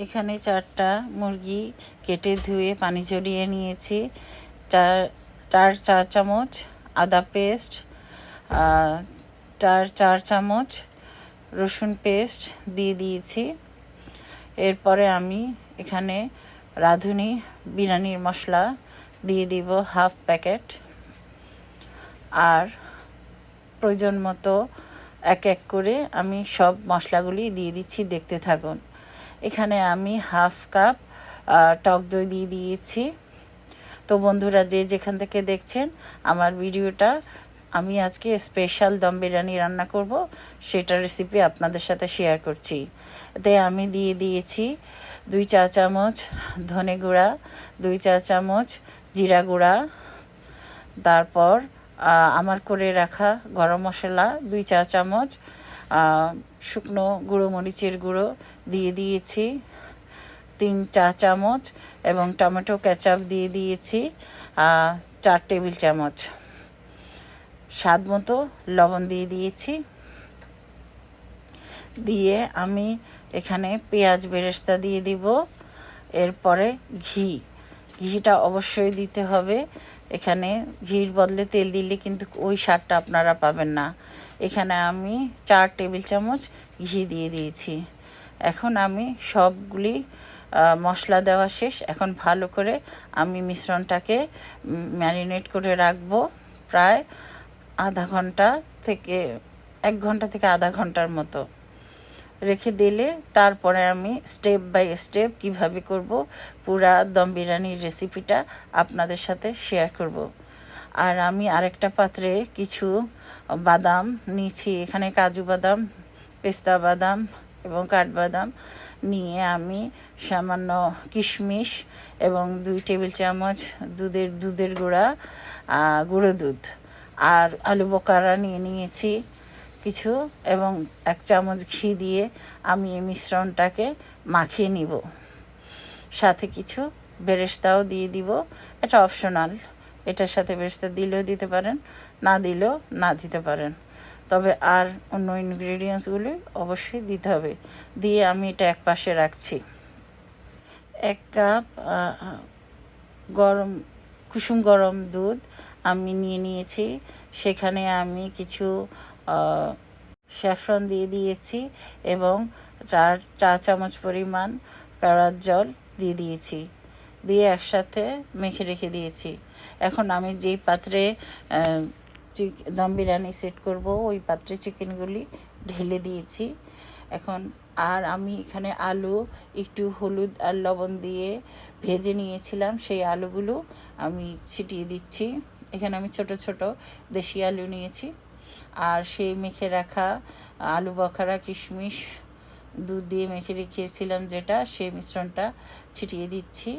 এখানে 4টা মুরগি কেটে ধুয়ে পানি ঝরিয়ে নিয়েছি। 4 চামচ আদা পেস্ট, 4 চামচ রসুন পেস্ট দিয়ে দিয়েছি। এরপরে আমি এখানে রাঁধুনি বিরিয়ানির মশলা দিয়ে দিব হাফ প্যাকেট। আর প্রয়োজন মতো এক এক করে আমি সব মশলাগুলি দিয়ে দিচ্ছি, দেখতে থাকুন। এখানে আমি হাফ কাপ টক দই দিয়ে দিয়েছি। তো বন্ধুরা, যে যেখান থেকে দেখছেন আমার ভিডিওটা, আমি আজকে স্পেশাল দম বিরিয়ানি রান্না করব, সেটার রেসিপি আপনাদের সাথে শেয়ার করছি। এতে আমি দিয়ে দিয়েছি 2 চা চামচ ধনে গুঁড়া, 2 চা চামচ জিরা গুঁড়া, তারপর আমার করে রাখা গরম মশলা 2 চা চামচ, শুকনো গুঁড়ো মরিচের গুঁড়ো দিয়ে দিয়েছি 3 চা চামচ, এবং টমেটো কেচাপ দিয়ে দিয়েছি 4 টেবিল চামচ। স্বাদ মতো লবণ দিয়ে দিয়েছি। আমি এখানে পেঁয়াজ বেরেস্তা দিয়ে দিব। এরপরে ঘিটা অবশ্যই দিতে হবে। এখানে ঘির বদলে তেল দিলে কিন্তু ওই স্বাদটা আপনারা পাবেন না। এখানে আমি 4 টেবিল চামচ ঘি দিয়ে দিয়েছি। এখন আমি সবগুলি মশলা দেওয়া শেষ। এখন ভালো করে আমি মিশ্রণটাকে ম্যারিনেট করে রাখবো প্রায় আধা ঘন্টা থেকে 1 ঘন্টা থেকে আধা ঘন্টার মতো রেখে দিলে তারপরে আমি স্টেপ বাই স্টেপ কিভাবে করব পুরা দম বিরিয়ানির রেসিপিটা আপনাদের সাথে শেয়ার করব। আর আমি আরেকটা পাত্রে কিছু বাদাম নিয়েছি। এখানে কাজু বাদাম, পেস্তা বাদাম এবং কাঠবাদাম নিয়ে আমি সামান্য কিশমিশ এবং 2 টেবিল চামচ দুধের গুঁড়ো দুধ আর আলু বোখারা নিয়েছি কিছু, এবং 1 চামচ ঘি দিয়ে আমি এই মিশ্রণটাকে মাখিয়ে নিব। সাথে কিছু বেরেস্তাও দিয়ে দিব। এটা অপশনাল, এটার সাথে বেরেস্তা দিলেও দিতে পারেন, না দিলেও না দিতে পারেন। তবে আর অন্য ইনগ্রেডিয়েন্টসগুলি অবশ্যই দিতে হবে। দিয়ে আমি এটা এক পাশে রাখছি। 1 কাপ কুসুম গরম দুধ আমি নিয়েছি। সেখানে আমি কিছু স্যাফরন দিয়ে দিয়েছি এবং 4 চা চামচ পরিমাণ কেওড়ার জল দিয়ে দিয়েছি। দিয়ে একসাথে মেখে রেখে দিয়েছি। এখন আমি যেই পাত্রে দম বিরিয়ানি সেট করব, ওই পাত্রে চিকেনগুলি ঢেলে দিয়েছি। এখন আমি এখানে আলু একটু হলুদ আর লবণ দিয়ে ভেজে নিয়েছিলাম, সেই আলুগুলো আমি ছিটিয়ে দিচ্ছি। এখানে আমি ছোট ছোট দেশি আলু নিয়েছি। আর সেই মেখে রাখা আলু বখারা, কিশমিশ, দুধ দিয়ে মেখে রেখেছিলাম যেটা, সেই মিশ্রণটা ছিটিয়ে দিচ্ছি।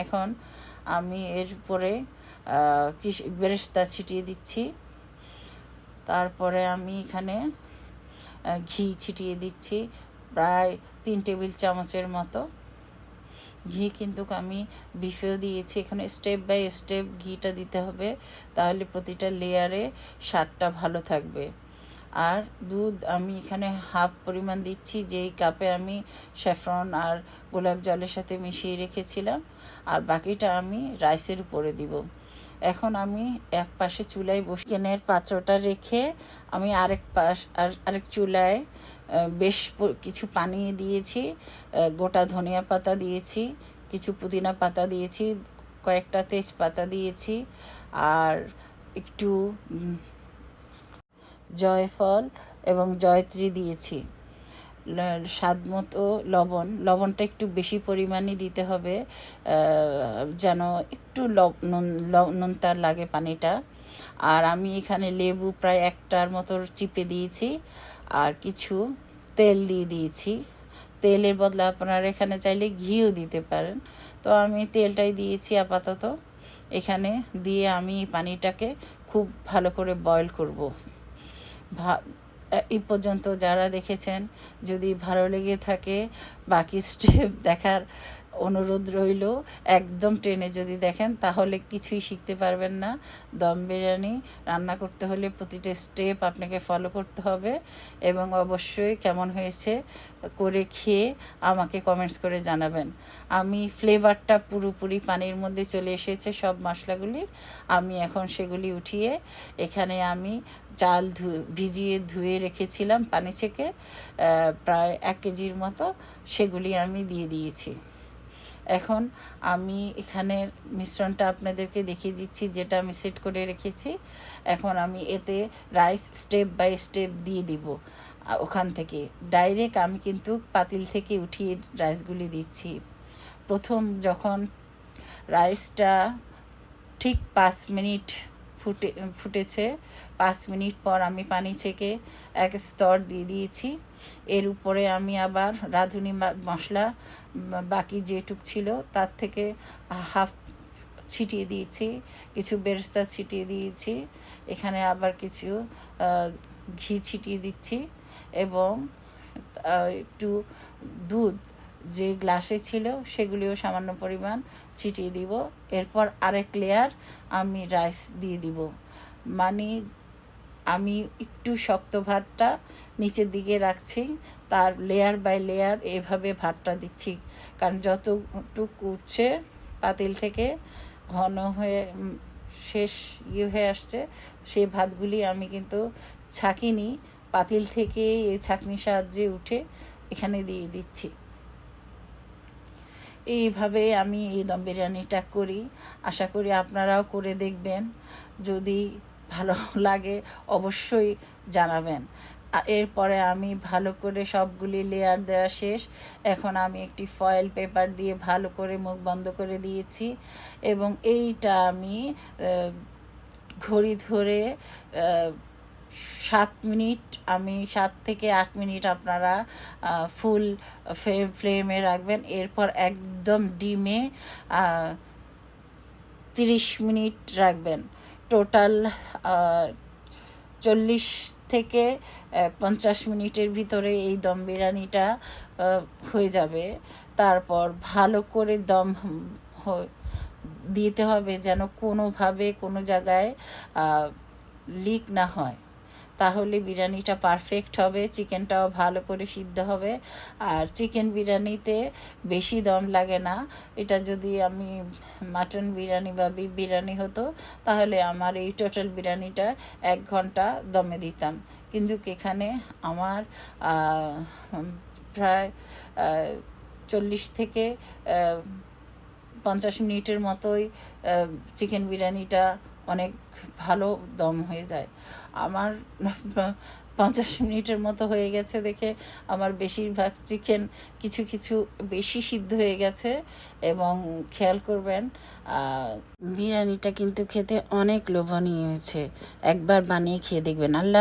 এখন আমি এর উপরে বেরেস্তা ছিটিয়ে দিচ্ছি। তারপরে আমি এখানে ঘি ছিটিয়ে দিচ্ছি প্রায় 3 টেবিল চামচের মতো। ঘি কিন্তু আমি বিফেও দিয়েছি। এখানে স্টেপ বাই স্টেপ ঘিটা দিতে হবে, তাহলে প্রতিটা লেয়ারে স্বাদটা ভালো থাকবে। আর দুধ আমি এখানে হাফ পরিমাণ দিচ্ছি, যেই কাপে আমি স্যাফরন আর গোলাপ জলের সাথে মিশিয়ে রেখেছিলাম, আর বাকিটা আমি রাইসের উপরে দিব। এখন আমি এক পাশে চুলায় চিকেনের পাত্রটা রেখে আমি আরেক চুলায় বেশ কিছু পানি দিয়েছি, গোটা ধনিয়া পাতা দিয়েছি, কিছু পুদিনা পাতা দিয়েছি, কয়েকটা তেজপাতা দিয়েছি, আর একটু জয়ফল এবং জয়ত্রী দিয়েছি। স্বাদ মতো লবণটা একটু বেশি পরিমাণে দিতে হবে, যেন একটু নুনতার লাগে পানিটা। আর আমি এখানে লেবু প্রায় 1টার মতো চিপে দিয়েছি, আর কিছু তেল দিয়ে দিয়েছি। তেলের বদলে আপনারা এখানে চাইলে ঘিও দিতে পারেন, তো আমি তেলটাই দিয়েছি আপাতত। এখানে দিয়ে আমি পানিটাকে খুব ভালো করে বয়েল করব। এই পর্যন্ত যারা দেখেছেন, যদি ভালো লেগে থাকে বাকি স্টেপ দেখার অনুরোধ রইল, একদম ট্রেনে যদি দেখেন তাহলে কিছুই শিখতে পারবেন না। দম বিরিয়ানি রান্না করতে হলে প্রতিটা স্টেপ আপনাকে ফলো করতে হবে, এবং অবশ্যই কেমন হয়েছে করে খেয়ে আমাকে কমেন্টস করে জানাবেন। আমি ফ্লেভারটা পুরোপুরি পানির মধ্যে চলে এসেছে সব মশলাগুলির। আমি এখন সেগুলি উঠিয়ে এখানে আমি চাল ভিজিয়ে ধুয়ে রেখেছিলাম পানি থেকে, প্রায় 1 কেজির মতো, সেগুলি আমি দিয়ে দিয়েছি। এখন আমি এখানের মিশ্রণটা আপনাদেরকে দেখিয়ে দিচ্ছি, যেটা আমি সেট করে রেখেছি। এখন আমি এতে রাইস স্টেপ বাই স্টেপ দিয়ে দিব। ওখান থেকে ডাইরেক্ট আমি কিন্তু পাতিল থেকে উঠিয়ে রাইসগুলি দিচ্ছি। প্রথম যখন রাইসটা ঠিক 5 মিনিট ফুটেছে, 5 মিনিট পর আমি পানি ছেঁকে এক স্তর দিয়ে দিয়েছি। এর উপরে আমি আবার রাঁধুনি মশলা বাকি যেটুক ছিল তার থেকে হাফ ছিটিয়ে দিয়েছি, কিছু বেরেস্তা ছিটিয়ে দিয়েছি, এখানে আবার কিছু ঘি ছিটিয়ে দিচ্ছি, এবং একটু দুধ যে গ্লাসে ছিল সেগুলিও সামান্য পরিমাণ ছিটিয়ে দিব। এরপর আরেক লেয়ার আমি রাইস দিয়ে দিব। মানে আমি একটু শক্ত ভাতটা নিচের দিকে রাখছি, তার লেয়ার বাই লেয়ার এভাবে ভাতটা দিচ্ছি, কারণ যতটুকু উঠছে পাতিল থেকে ঘন হয়ে শেষ হয়ে আসছে, সেই ভাতগুলি আমি কিন্তু ছাঁকিনি, পাতিল থেকে এই ছাঁকনির সাহায্যে উঠে এখানে দিয়ে দিচ্ছি। এইভাবে আমি এই দম বিরিয়ানিটা করি। আশা করি আপনারাও করে দেখবেন। যদি ভালো লাগে অবশ্যই জানাবেন। এরপরে আমি ভালো করে সবগুলি লেয়ার দেওয়া শেষ। এখন আমি একটি ফয়েল পেপার দিয়ে ভালো করে মুখ বন্ধ করে দিয়েছি, এবং এইটা আমি ঘড়ি ধরে 7 মিনিট, আমি 7 থেকে 8 মিনিট আপনারা ফুল ফ্লেমে রাখবেন। এরপর একদম ডিমে 30 মিনিট রাখবেন। টোটাল 40 থেকে 50 মিনিটের ভিতরে এই দম বিরিয়ানিটা হয়ে যাবে। তারপর ভালো করে দম দিতে হবে, যেন কোনোভাবে কোনো জায়গায় লিক না হয়, তাহলে বিরিয়ানিটা পারফেক্ট হবে, চিকেনটাও ভালো করে সিদ্ধ হবে। আর চিকেন বিরিয়ানিতে বেশি দম লাগে না। এটা যদি আমি মাটন বিরিয়ানি বা বিফ বিরিয়ানি হতো তাহলে আমার এই টোটাল বিরিয়ানিটা 1 ঘন্টা দমে দিতাম, কিন্তু এখানে আমার প্রায় 40 থেকে 50 মিনিটের মতোই চিকেন বিরিয়ানিটা অনেক ভালো দম হয়ে যায়। আমার 50 মিনিটের মতো হয়ে গেছে দেখে আমার বেশিরভাগ চিকেন কিছু কিছু বেশি সিদ্ধ হয়ে গেছে। এবং খেয়াল করবেন, বিরিয়ানিটা কিন্তু খেতে অনেক লোভনীয় হয়েছে। একবার বানিয়ে খেয়ে দেখবেন। আল্লাহ।